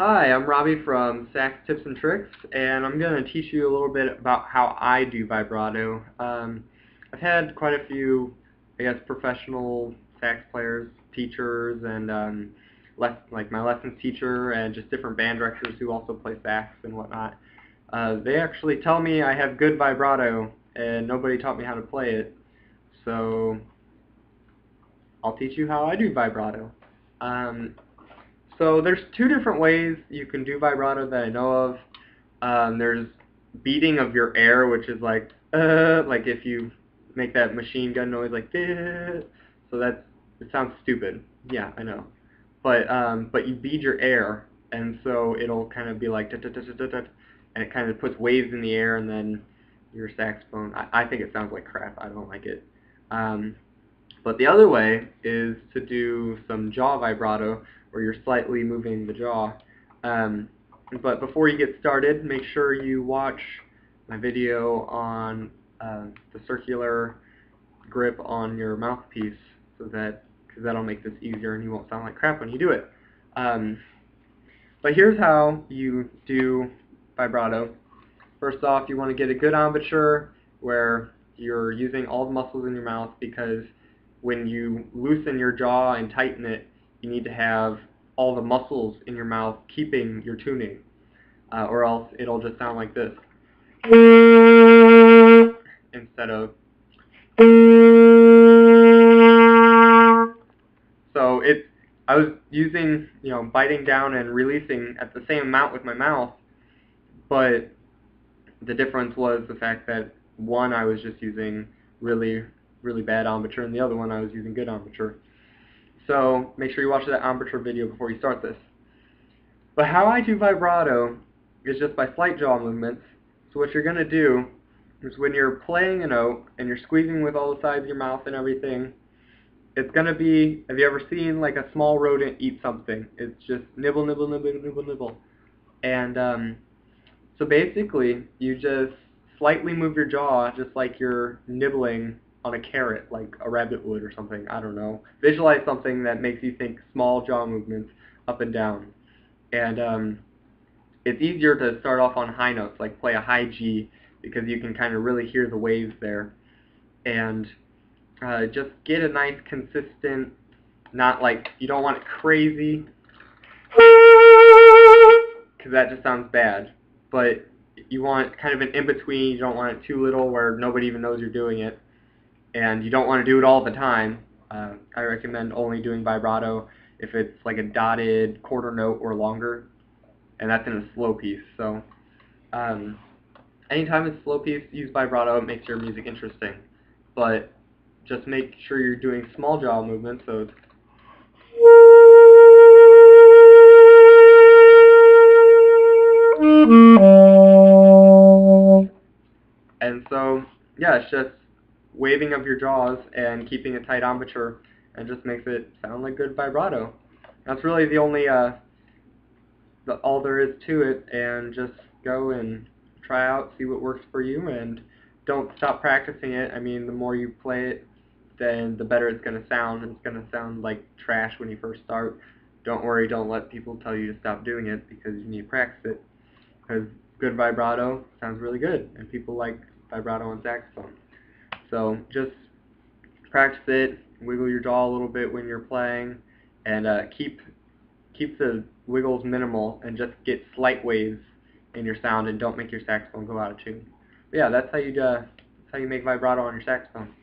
Hi, I'm Robbie from Sax Tips and Tricks, and I'm going to teach you a little bit about how I do vibrato. I've had quite a few, professional sax players, teachers, and like my lessons teacher, and just different band directors who also play sax and whatnot. They actually tell me I have good vibrato, and nobody taught me how to play it, so I'll teach you how I do vibrato. So there's two different ways you can do vibrato that I know of. There's beating of your air, which is like if you make that machine gun noise like this. So it sounds stupid. Yeah, I know. But you beat your air, and so it'll kind of be like and it kind of puts waves in the air, and then your saxophone. I think it sounds like crap. I don't like it. But the other way is to do some jaw vibrato, where you're slightly moving the jaw. But before you get started, make sure you watch my video on the circular grip on your mouthpiece, because that'll make this easier and you won't sound like crap when you do it. But here's how you do vibrato. First off, you want to get a good embouchure where you're using all the muscles in your mouth, because when you loosen your jaw and tighten it, you need to have all the muscles in your mouth keeping your tuning, or else it'll just sound like this instead of. So I was using, biting down and releasing at the same amount with my mouth, but the difference was the fact that one I was just using really bad embouchure, and the other one I was using good embouchure. So make sure you watch that embouchure video before you start this. But how I do vibrato is just by slight jaw movements. So what you're going to do is, when you're playing a note and you're squeezing with all the sides of your mouth and everything, it's going to be, have you ever seen like a small rodent eat something? It's just nibble, nibble, nibble, nibble, nibble. And so basically, you just slightly move your jaw just like you're nibbling on a carrot, like a rabbit would or something. I don't know. Visualize something that makes you think small jaw movements up and down. And it's easier to start off on high notes, like play a high G, because you can kind of really hear the waves there. And just get a nice consistent, not like, you don't want it crazy, because that just sounds bad. But you want kind of an in-between. You don't want it too little where nobody even knows you're doing it. And you don't want to do it all the time. I recommend only doing vibrato if it's like a dotted quarter note or longer, and that's in a slow piece. So anytime it's a slow piece, use vibrato. It makes your music interesting. But just make sure you're doing small jaw movements. So it's and so, yeah, it's just waving of your jaws and keeping a tight embouchure, and just makes it sound like good vibrato. That's really the only, all there is to it, and just go and try out, see what works for you, and don't stop practicing it. I mean, the more you play it, then the better it's going to sound. It's going to sound like trash when you first start. Don't worry, don't let people tell you to stop doing it, because you need to practice it. Because good vibrato sounds really good, and people like vibrato on saxophone. So just practice it, wiggle your jaw a little bit when you're playing, and keep the wiggles minimal, and just get slight waves in your sound, and don't make your saxophone go out of tune. But yeah, that's how you make vibrato on your saxophone.